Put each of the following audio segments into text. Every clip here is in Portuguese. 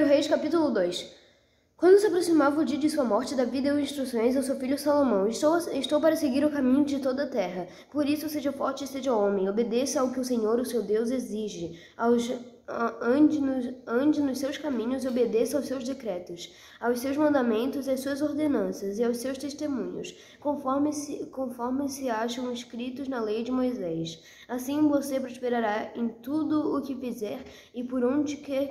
1 Reis, capítulo 2. Quando se aproximava o dia de sua morte, Davi deu instruções ao seu filho Salomão: Estou para seguir o caminho de toda a terra. Por isso, seja forte e seja homem. Obedeça ao que o Senhor, o seu Deus, exige. Ande nos seus caminhos e obedeça aos seus decretos, aos seus mandamentos, às suas ordenanças e aos seus testemunhos, conforme se acham escritos na lei de Moisés. Assim você prosperará em tudo o que fizer e por onde quer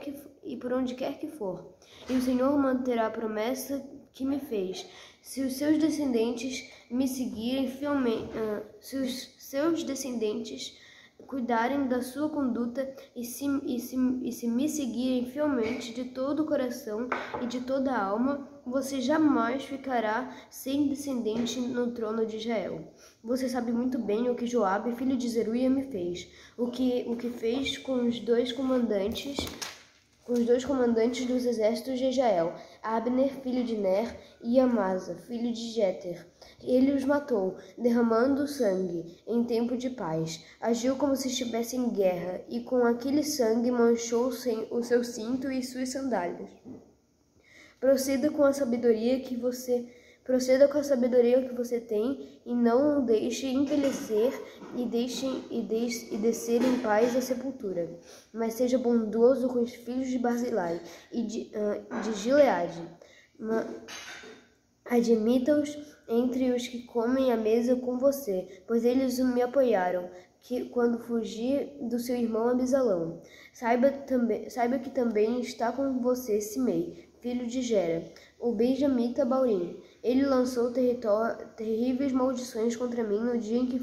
que for. E o Senhor manterá a promessa que me fez. Se os seus descendentes me seguirem fielmente, se os seus descendentes cuidarem da sua conduta e se me seguirem fielmente de todo o coração e de toda a alma, você jamais ficará sem descendente no trono de Israel. Você sabe muito bem o que Joabe, filho de Zeruia, me fez, o que fez com os dois comandantes dos exércitos de Israel, Abner, filho de Ner, e Amasa, filho de Jeter. Ele os matou, derramando sangue em tempo de paz. Agiu como se estivesse em guerra, e com aquele sangue manchou o seu cinto e suas sandálias. Proceda com a sabedoria que você tem, e não o deixe envelhecer e descer em paz à sepultura. Mas seja bondoso com os filhos de Barzilai e de Gileade. Admita-os entre os que comem à mesa com você, pois eles me apoiaram quando fugi do seu irmão Abisalão. Saiba que também está com você Simei, filho de Gera, o benjamita Baurim. Ele lançou terríveis maldições contra mim no dia em que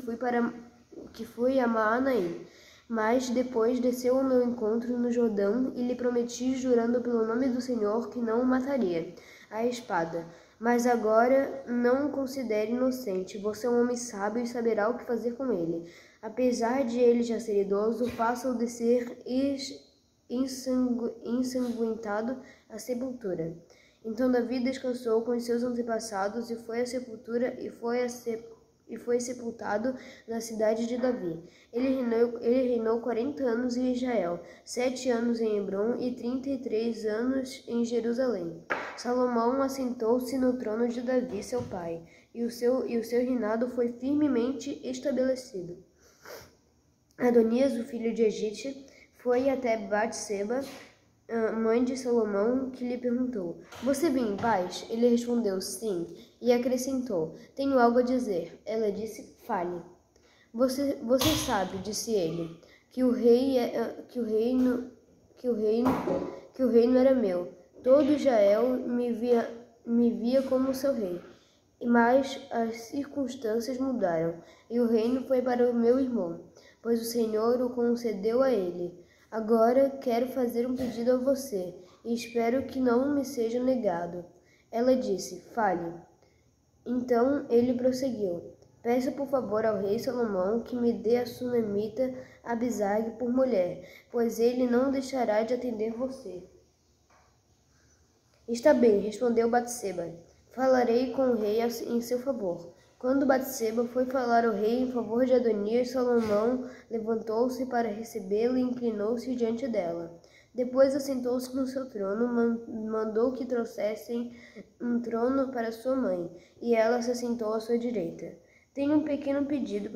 fui a Maanaim. Mas depois desceu ao meu encontro no Jordão e lhe prometi, jurando pelo nome do Senhor, que não o mataria à espada. Mas agora não o considere inocente. Você é um homem sábio e saberá o que fazer com ele. Apesar de ele já ser idoso, faça-o descer ensanguentado à sepultura. Então Davi descansou com os seus antepassados e foi sepultado na cidade de Davi. Ele reinou 40 anos em Israel, 7 anos em Hebrom e 33 anos em Jerusalém. Salomão assentou-se no trono de Davi, seu pai, e o seu reinado foi firmemente estabelecido. Adonias, o filho de Egite, foi até Batseba, mãe de Salomão, que lhe perguntou: Você vem em paz? Ele respondeu: Sim, e acrescentou: Tenho algo a dizer. Ela disse: Fale. Você sabe, disse ele, que o reino era meu. Todo Israel me via como seu rei. Mas as circunstâncias mudaram, e o reino foi para o meu irmão, pois o Senhor o concedeu a ele. Agora quero fazer um pedido a você, e espero que não me seja negado. Ela disse: Fale. Então ele prosseguiu: Peça por favor ao rei Salomão que me dê a sunamita Abisag por mulher, pois ele não deixará de atender você. Está bem, respondeu Batseba. Falarei com o rei em seu favor. Quando Batseba foi falar ao rei em favor de Adonias, Salomão levantou-se para recebê-lo e inclinou-se diante dela. Depois assentou-se no seu trono, mandou que trouxessem um trono para sua mãe, e ela se assentou à sua direita. Tenho um pequeno pedido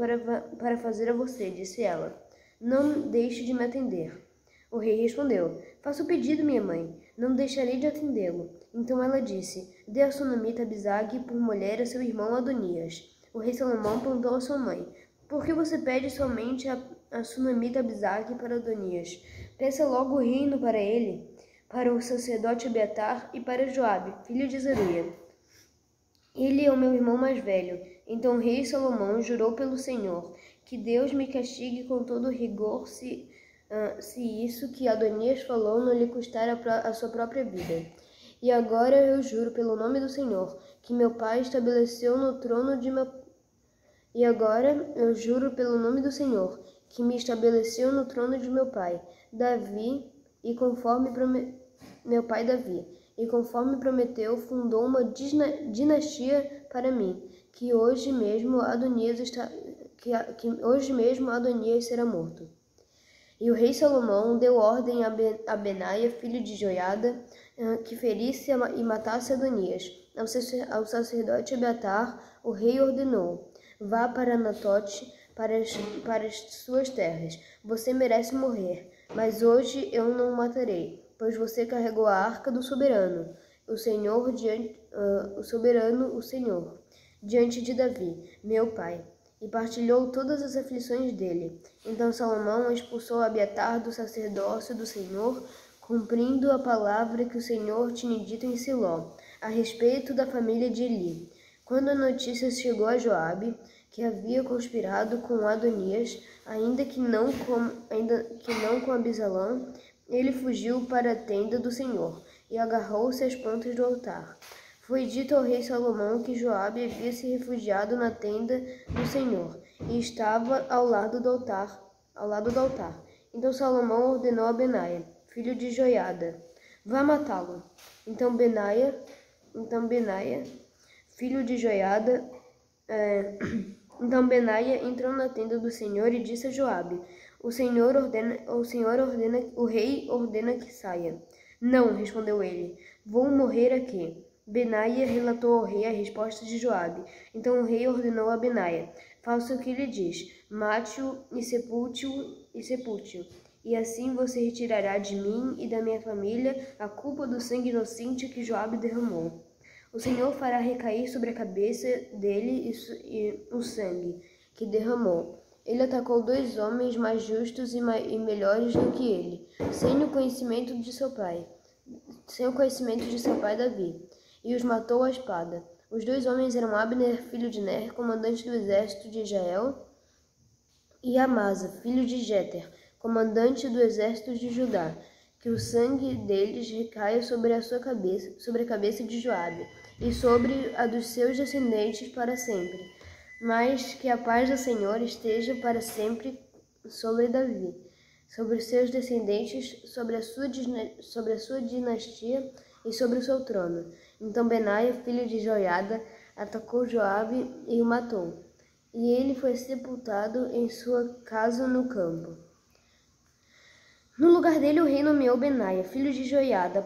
para fazer a você, disse ela. Não deixe de me atender. O rei respondeu: Faça o pedido, minha mãe. Não deixarei de atendê-lo. Então ela disse: Dê a sunamita Abisag por mulher a seu irmão Adonias. O rei Salomão perguntou à sua mãe: Por que você pede somente a sunamita Abisag para Adonias? Peça logo o reino para ele, para o sacerdote Abiatar e para Joabe, filho de Zeruia. Ele é o meu irmão mais velho. Então o rei Salomão jurou pelo Senhor: Que Deus me castigue com todo rigor se isso que Adonias falou não lhe custar a sua própria vida. E agora eu juro pelo nome do Senhor, que meu pai estabeleceu no trono de meu... E agora eu juro pelo nome do Senhor, que me estabeleceu no trono de meu pai, Davi, e conforme meu pai Davi, e conforme prometeu, fundou uma dinastia para mim, que hoje mesmo Adonias será morto. E o rei Salomão deu ordem a Benaia, filho de Joiada, que ferisse e matasse Adonias. Ao sacerdote Abiatar, o rei ordenou: vá para Anatote, para as suas terras. Você merece morrer, mas hoje eu não o matarei, pois você carregou a arca do soberano, o Senhor, diante de Davi, meu pai, e partilhou todas as aflições dele. Então Salomão expulsou Abiatar do sacerdócio do Senhor, cumprindo a palavra que o Senhor tinha dito em Siló, a respeito da família de Eli. Quando a notícia chegou a Joabe, que havia conspirado com Adonias, ainda que não com Abisalão, ele fugiu para a tenda do Senhor e agarrou-se às pontas do altar. Foi dito ao rei Salomão que Joabe havia se refugiado na tenda do Senhor e estava ao lado do altar. Então Salomão ordenou a Benaia, filho de Joiada: vá matá-lo. Então Benaia, filho de Joiada, entrou na tenda do Senhor e disse a Joabe: o rei ordena que saia. Não, respondeu ele, vou morrer aqui. Benaia relatou ao rei a resposta de Joabe. Então o rei ordenou a Benaia: faça o que ele diz, mate-o e sepulte-o. E assim você retirará de mim e da minha família a culpa do sangue inocente que Joabe derramou. O Senhor fará recair sobre a cabeça dele o sangue que derramou. Ele atacou 2 homens mais justos e melhores do que ele, sem o conhecimento de seu pai Davi, e os matou à espada. Os 2 homens eram Abner, filho de Ner, comandante do exército de Israel, e Amasa, filho de Jeter, comandante do exército de Judá. Que o sangue deles recaia sobre a cabeça de Joabe e sobre a dos seus descendentes para sempre. Mas que a paz do Senhor esteja para sempre sobre Davi, sobre os seus descendentes, sobre a sua dinastia e sobre o seu trono. Então Benaia, filho de Joiada, atacou Joabe e o matou. E ele foi sepultado em sua casa no campo. No lugar dele, o rei nomeou Benaia, filho de Joiada,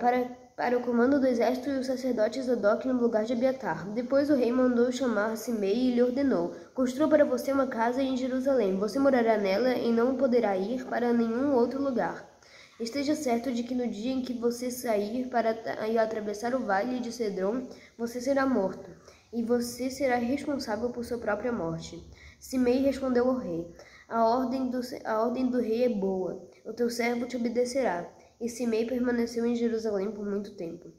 para o comando do exército e o sacerdote Zadok no lugar de Abiatar. Depois o rei mandou chamar Simei e lhe ordenou: construa para você uma casa em Jerusalém. Você morará nela e não poderá ir para nenhum outro lugar. Esteja certo de que no dia em que você sair para atravessar o vale de Cedron, você será morto, e você será responsável por sua própria morte. Simei respondeu ao rei: A ordem do rei é boa, o teu servo te obedecerá. E Simei permaneceu em Jerusalém por muito tempo.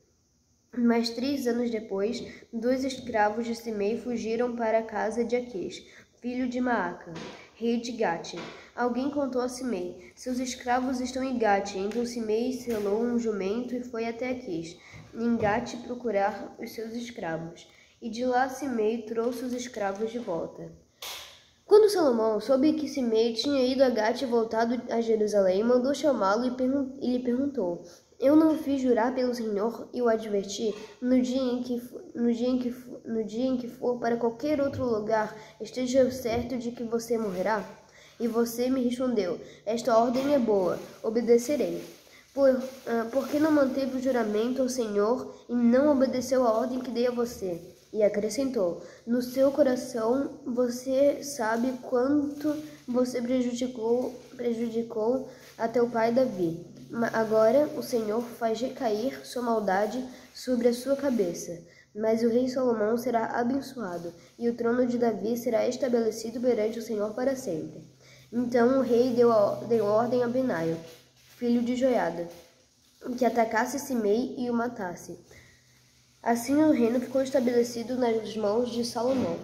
Mas 3 anos depois, 2 escravos de Simei fugiram para a casa de Aquis, filho de Maaca, rei de Gate. Alguém contou a Simei: seus escravos estão em Gate. Então Simei selou um jumento e foi até Aquis, em Gate, procurar os seus escravos. E de lá Simei trouxe os escravos de volta. Quando Salomão soube que Simei tinha ido a Gate e voltado a Jerusalém, mandou chamá-lo e lhe perguntou: eu não o fiz jurar pelo Senhor e o adverti? No dia em que for para qualquer outro lugar, esteja certo de que você morrerá? E você me respondeu: esta ordem é boa, obedecerei. Por que não manteve o juramento ao Senhor e não obedeceu a ordem que dei a você? E acrescentou: no seu coração você sabe quanto você prejudicou a teu pai Davi. Agora o Senhor faz recair sua maldade sobre a sua cabeça. Mas o rei Salomão será abençoado, e o trono de Davi será estabelecido perante o Senhor para sempre. Então o rei deu ordem a Benaia, filho de Joiada, que atacasse Simei e o matasse. Assim o reino ficou estabelecido nas mãos de Salomão.